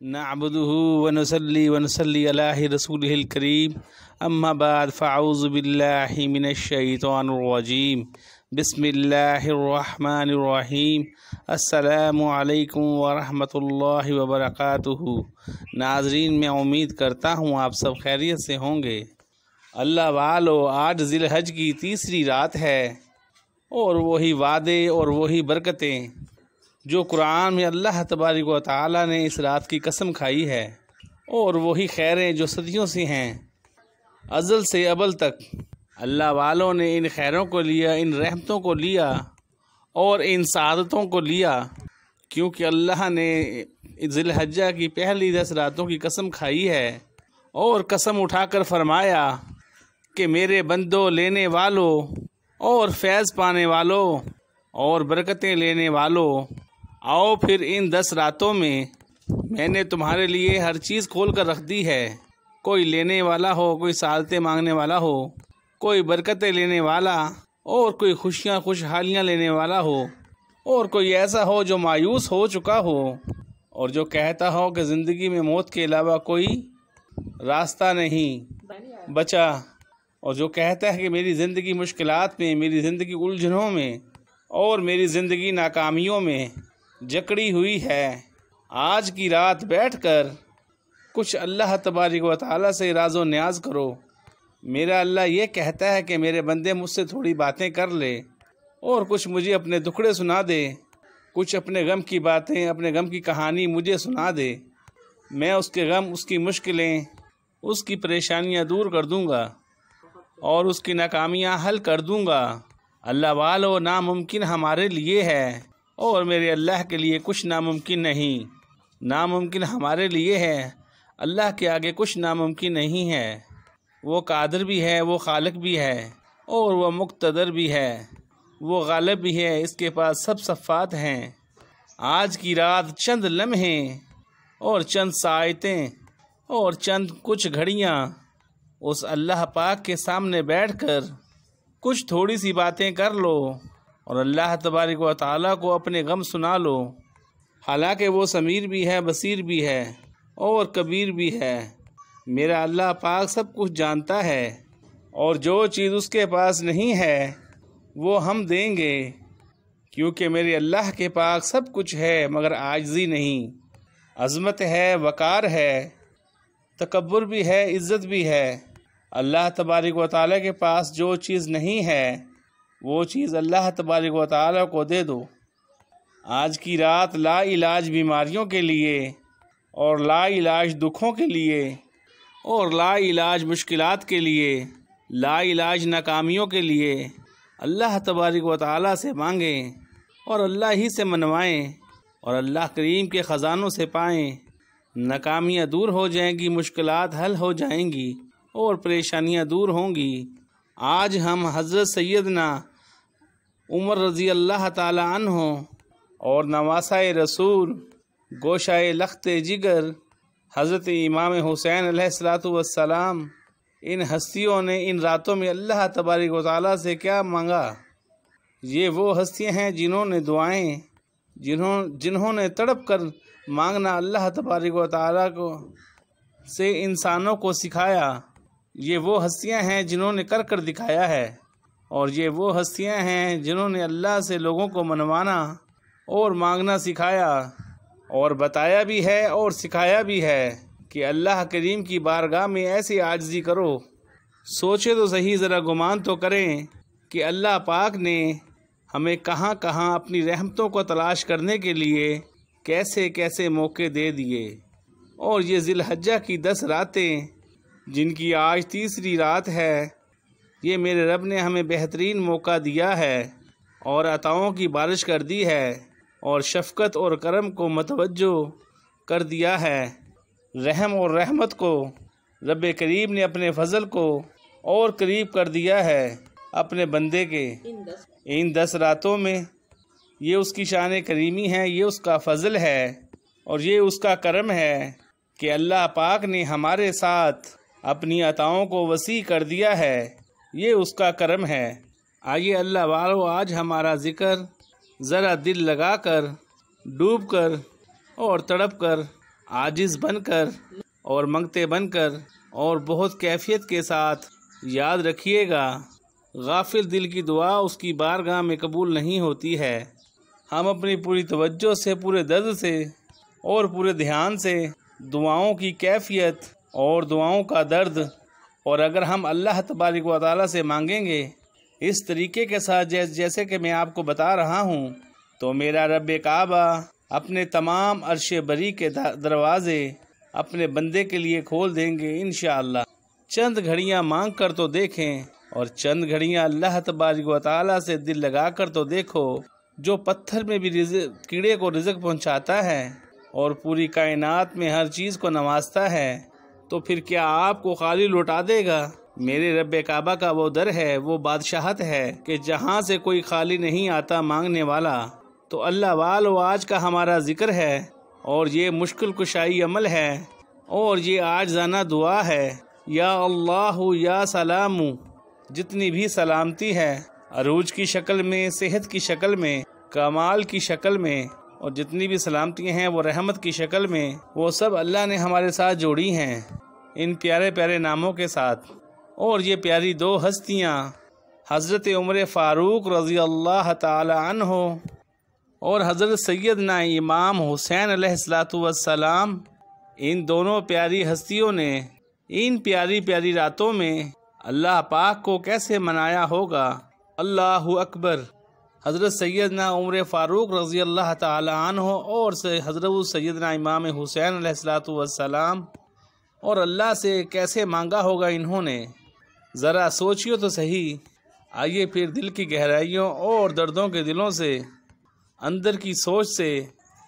نعبده ونصلي ونصلي على رسوله الكريم اما بعد فاعوذ بالله من الشیطان الرجیم بسم اللہ الرحمن الرحیم السلام علیکم ورحمۃ اللہ وبرکاتہ۔ ناظرین، میں امید کرتا ہوں آپ سب خیریت سے ہوں گے۔ اللہ والو، آج ذی الحج کی تیسری رات ہے اور وہی وعدے اور وہی برکتیں جو قرآن میں اللہ تبارک و تعالی نے اس رات کی قسم کھائی ہے، اور وہی خیریں جو صدیوں سے ہیں، ازل سے ابد تک۔ اللہ والوں نے ان خیروں کو لیا، ان رحمتوں کو لیا اور ان سعادتوں کو لیا، کیونکہ اللہ نے ذی الحجہ کی پہلی 10 راتوں کی قسم کھائی ہے، اور قسم اٹھا کر فرمایا کہ میرے بندوں، لینے والوں اور فیض پانے والوں اور برکتیں لینے والوں، آؤ پھر ان 10 راتوں میں نے تمہارے لیے ہر چیز کھول کر رکھ دی ہے۔ کوئی لینے والا ہو، کوئی سعادتیں مانگنے والا ہو، کوئی برکتیں لینے والا، اور کوئی خوشیاں خوشحالیاں لینے والا ہو، اور کوئی ایسا ہو جو مایوس ہو چکا ہو اور جو کہتا ہو کہ زندگی میں موت کے علاوہ کوئی راستہ نہیں بچا، اور جو کہتا ہے کہ میری زندگی مشکلات میں، میری زندگی الجھنوں میں اور میری زندگی ناکامیوں میں جکڑی ہوئی ہے۔ آج کی رات بیٹھ کر کچھ اللہ تبارک و تعالیٰ سے راز و نیاز کرو۔ میرا اللہ یہ کہتا ہے کہ میرے بندے مجھ سے تھوڑی باتیں کر لے اور کچھ مجھے اپنے دکھڑے سنا دے، کچھ اپنے غم کی باتیں، اپنے غم کی کہانی مجھے سنا دے۔ میں اس کے غم، اس کی مشکلیں، اس کی پریشانیاں دور کر دوں گا اور اس کی ناکامیاں حل کر دوں گا۔ اللہ والو، ناممکن ہمارے لیے ہے اور میرے اللہ کے لیے کچھ ناممکن نہیں۔ ناممکن ہمارے لیے ہے، اللہ کے آگے کچھ ناممکن نہیں ہے۔ وہ قادر بھی ہے، وہ خالق بھی ہے، اور وہ مقتدر بھی ہے، وہ غالب بھی ہے، اس کے پاس سب صفات ہیں۔ آج کی رات چند لمحے اور چند ساعتیں اور چند کچھ گھڑیاں اس اللہ پاک کے سامنے بیٹھ کر کچھ تھوڑی سی باتیں کر لو اور اللہ تبارک و تعالیٰ کو اپنے غم سنا لو۔ حالانکہ وہ سمیع بھی ہے، بصیر بھی ہے اور کبیر بھی ہے۔ میرا اللہ پاک سب کچھ جانتا ہے، اور جو چیز اس کے پاس نہیں ہے وہ ہم دیں گے، کیونکہ میرے اللہ کے پاس سب کچھ ہے مگر عاجزی نہیں۔ عظمت ہے، وقار ہے، تکبر بھی ہے، عزت بھی ہے۔ اللہ تبارک و تعالیٰ کے پاس جو چیز نہیں ہے وہ چیز اللہ تبارک و تعالیٰ کو دے دو۔ آج کی رات لا علاج بیماریوں کے لیے اور لا علاج دکھوں کے لیے اور لا علاج مشکلات کے لیے، لا علاج ناکامیوں کے لیے اللہ تبارک و تعالیٰ سے مانگیں اور اللہ ہی سے منوائیں اور اللہ کریم کے خزانوں سے پائیں۔ ناکامیاں دور ہو جائیں گی، مشکلات حل ہو جائیں گی اور پریشانیاں دور ہوں گی۔ آج ہم حضرت سیدنا عمر رضی اللہ تعالی عنہ اور نواسۂ رسول، گوشۂ لخت جگر حضرت امام حسین علیہ السلام، ان ہستیوں نے ان راتوں میں اللہ تبارک و تعالیٰ سے کیا مانگا؟ یہ وہ ہستیاں ہیں جنہوں نے دعائیں، جنہوں نے تڑپ کر مانگنا اللہ تبارک و تعالیٰ کو سے انسانوں کو سکھایا۔ یہ وہ ہستیاں ہیں جنہوں نے کر کر دکھایا ہے، اور یہ وہ ہستیاں ہیں جنہوں نے اللہ سے لوگوں کو منوانا اور مانگنا سکھایا، اور بتایا بھی ہے اور سکھایا بھی ہے کہ اللہ کریم کی بارگاہ میں ایسی عاجزی کرو۔ سوچے تو صحیح، ذرا گمان تو کریں کہ اللہ پاک نے ہمیں کہاں کہاں اپنی رحمتوں کو تلاش کرنے کے لیے کیسے کیسے موقع دے دیے۔ اور یہ ذی الحجہ کی 10 راتیں، جن کی آج تیسری رات ہے، یہ میرے رب نے ہمیں بہترین موقع دیا ہے اور عطاؤں کی بارش کر دی ہے اور شفقت اور کرم کو متوجہ کر دیا ہے۔ رحم اور رحمت کو رب کریم نے اپنے فضل کو اور قریب کر دیا ہے اپنے بندے کے ان 10 راتوں میں۔ یہ اس کی شان کریمی ہے، یہ اس کا فضل ہے اور یہ اس کا کرم ہے کہ اللہ پاک نے ہمارے ساتھ اپنی عطاؤں کو وسیع کر دیا ہے۔ یہ اس کا کرم ہے۔ آئیے اللہ والو، آج ہمارا ذکر ذرا دل لگا کر، ڈوب کر اور تڑپ کر عاجز بن کر اور منگتے بن کر اور بہت کیفیت کے ساتھ یاد رکھیے گا، غافل دل کی دعا اس کی بارگاہ میں قبول نہیں ہوتی ہے۔ ہم اپنی پوری توجہ سے، پورے درد سے اور پورے دھیان سے دعاؤں کی کیفیت اور دعاؤں کا درد، اور اگر ہم اللہ تبارک و تعالیٰ سے مانگیں گے اس طریقے کے ساتھ جیسے کہ میں آپ کو بتا رہا ہوں، تو میرا رب کعبہ اپنے تمام عرش بری کے دروازے اپنے بندے کے لیے کھول دیں گے انشاءاللہ۔ چند گھڑیاں مانگ کر تو دیکھیں، اور چند گھڑیاں اللہ تبارک و تعالیٰ سے دل لگا کر تو دیکھو، جو پتھر میں بھی کیڑے کو رزق پہنچاتا ہے اور پوری کائنات میں ہر چیز کو نوازتا ہے، تو پھر کیا آپ کو خالی لوٹا دے گا؟ میرے رب کعبہ کا وہ در ہے، وہ بادشاہت ہے کہ جہاں سے کوئی خالی نہیں آتا مانگنے والا۔ تو اللہ والو، آج کا ہمارا ذکر ہے، اور یہ مشکل کشائی عمل ہے، اور یہ عاجزانہ دعا ہے۔ یا اللہ یا سلام، جتنی بھی سلامتی ہے عروج کی شکل میں، صحت کی شکل میں، کمال کی شکل میں، اور جتنی بھی سلامتی ہیں وہ رحمت کی شکل میں، وہ سب اللہ نے ہمارے ساتھ جوڑی ہیں ان پیارے پیارے ناموں کے ساتھ۔ اور یہ پیاری دو ہستیاں حضرت عمر فاروق رضی اللہ تعالی عنہ اور حضرت سیدنا امام حسین علیہ السلام، ان دونوں پیاری ہستیوں نے ان پیاری پیاری راتوں میں اللہ پاک کو کیسے منایا ہوگا۔ اللہ اکبر۔ حضرت سیدنا عمر فاروق رضی اللہ تعالی عنہ اور حضرت سیدنا امام حسین علیہ السلام، اور اللہ سے کیسے مانگا ہوگا انہوں نے، ذرا سوچیو تو صحیح۔ آئیے پھر دل کی گہرائیوں اور دردوں کے دلوں سے، اندر کی سوچ سے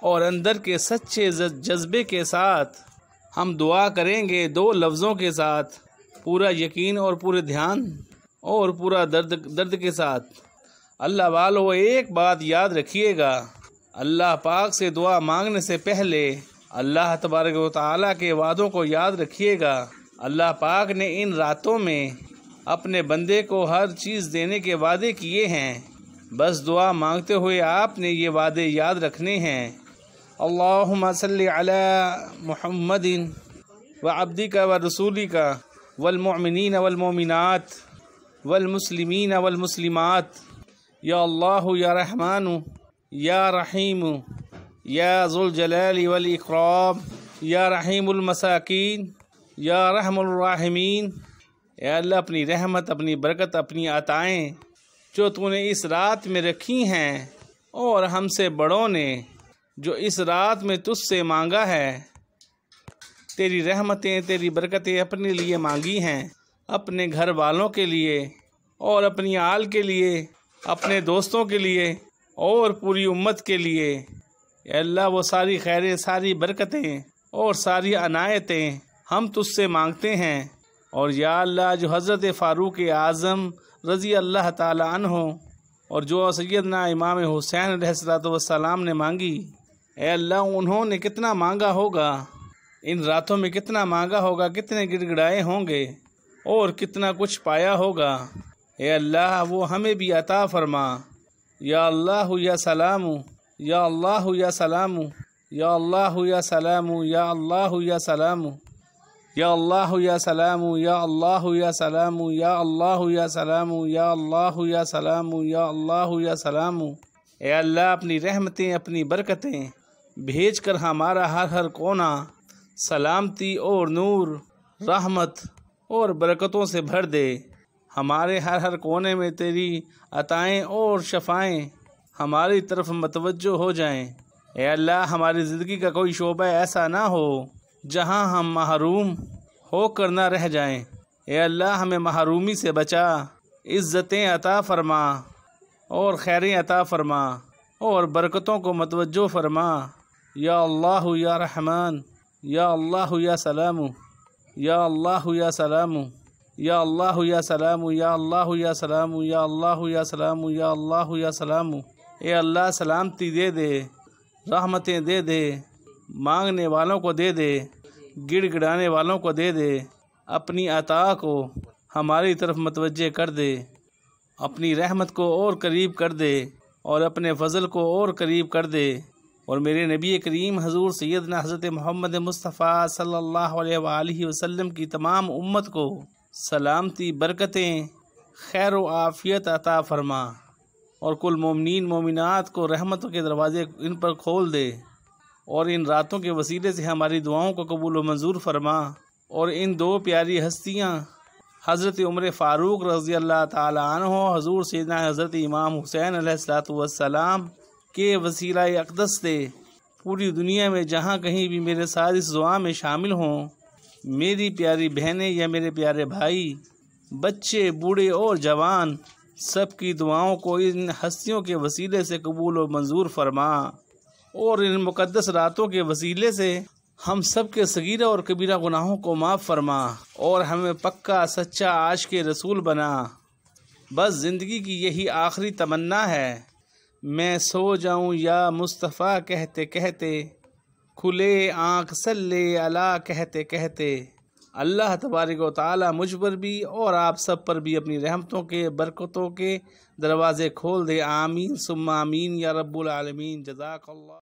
اور اندر کے سچے جذبے کے ساتھ ہم دعا کریں گے، دو لفظوں کے ساتھ، پورا یقین اور پورے دھیان اور پورا درد کے ساتھ۔ اللہ والو، ایک بات یاد رکھیے گا، اللہ پاک سے دعا مانگنے سے پہلے اللہ تبارک و تعالیٰ کے وعدوں کو یاد رکھیے گا۔ اللہ پاک نے ان راتوں میں اپنے بندے کو ہر چیز دینے کے وعدے کیے ہیں، بس دعا مانگتے ہوئے آپ نے یہ وعدے یاد رکھنے ہیں۔ اللہم صلی علی محمد وعبدک ورسولک والمؤمنین والمؤمنات والمسلمین والمسلمات، یا اللہ یا رحمان یا رحیم یا ذوالجلال والاکرام یا رحیم المساکین یا رحم الراحمین۔ اے اللہ، اپنی رحمت، اپنی برکت، اپنی عطائیں جو تو نے اس رات میں رکھی ہیں، اور ہم سے بڑوں نے جو اس رات میں تجھ سے مانگا ہے، تیری رحمتیں، تیری برکتیں اپنے لیے مانگی ہیں، اپنے گھر والوں کے لیے اور اپنی آل کے لیے، اپنے دوستوں کے لیے اور پوری امت کے لیے۔ اے اللہ، وہ ساری خیریں، ساری برکتیں اور ساری عنایتیں ہم تجھ سے مانگتے ہیں۔ اور یا اللہ، جو حضرت فاروق اعظم رضی اللہ تعالی عنہ اور جو سیدنا امام حسین علیہ السلام نے مانگی، اے اللہ، انہوں نے کتنا مانگا ہوگا، ان راتوں میں کتنا مانگا ہوگا، کتنے گڑ گڑائے ہوں گے اور کتنا کچھ پایا ہوگا۔ اے اللہ، وہ ہمیں بھی عطا فرما۔ یا اللہ یا سلام، یا اللہ یا سلام، یا اللہ یا سلام، یا اللہ یا سلام، یا اللہ یا سلام، یا اللہ یا سلام، یا اللہ یا سلام، یا اللہ یا سلام، یا اللہ یا سلام۔ اے اللہ، اپنی رحمتیں، اپنی برکتیں بھیج کر ہمارا ہر کونا سلامتی اور نور، رحمت اور برکتوں سے بھر دے۔ ہمارے ہر کونے میں تیری عطائیں اور شفائیں ہماری طرف متوجہ ہو جائیں۔ اے اللہ، ہماری زندگی کا کوئی شعبہ ایسا نہ ہو جہاں ہم محروم ہو کر نہ رہ جائیں۔ اے اللہ، ہمیں محرومی سے بچا، عزتیں عطا فرما اور خیریں عطا فرما اور برکتوں کو متوجہ فرما۔ یا اللہ یا رحمان، یا اللہ یا سلام، یا اللہ یا سلام، یا اللہ یا سلام، یا اللہ یا سلام، یا اللہ یا سلام، یا اللہ یا سلام۔ اے اللہ، سلامتی دے دے، رحمتیں دے دے، مانگنے والوں کو دے دے، گڑ گڑانے والوں کو دے دے، اپنی عطا کو ہماری طرف متوجہ کر دے، اپنی رحمت کو اور قریب کر دے اور اپنے فضل کو اور قریب کر دے۔ اور میرے نبی کریم حضور سیدنا حضرت محمد مصطفیٰ صلی اللہ علیہ وآلہ وسلم کی تمام امت کو سلامتی، برکتیں، خیر و عافیت عطا فرما، اور کل مومنین مومنات کو رحمتوں کے دروازے ان پر کھول دے، اور ان راتوں کے وسیلے سے ہماری دعاؤں کو قبول و منظور فرما، اور ان دو پیاری ہستیاں حضرت عمر فاروق رضی اللہ تعالی عنہ، حضور سیدنا حضرت امام حسین علیہ السلام کے وسیلہ اقدس سے پوری دنیا میں جہاں کہیں بھی میرے ساتھ اس دعا میں شامل ہوں، میری پیاری بہنیں یا میرے پیارے بھائی، بچے، بوڑھے اور جوان، سب کی دعاؤں کو ان ہستیوں کے وسیلے سے قبول و منظور فرما، اور ان مقدس راتوں کے وسیلے سے ہم سب کے صغیرہ اور کبیرہ گناہوں کو معاف فرما، اور ہمیں پکا سچا عاشق رسول بنا۔ بس زندگی کی یہی آخری تمنا ہے، میں سو جاؤں یا مصطفیٰ کہتے کہتے، کھلے آنکھ صلی علی کہتے کہتے۔ اللہ تبارک و تعالی مجھ پر بھی اور آپ سب پر بھی اپنی رحمتوں کے، برکتوں کے دروازے کھول دے۔ آمین ثم آمین یا رب العالمین۔ جزاک اللہ۔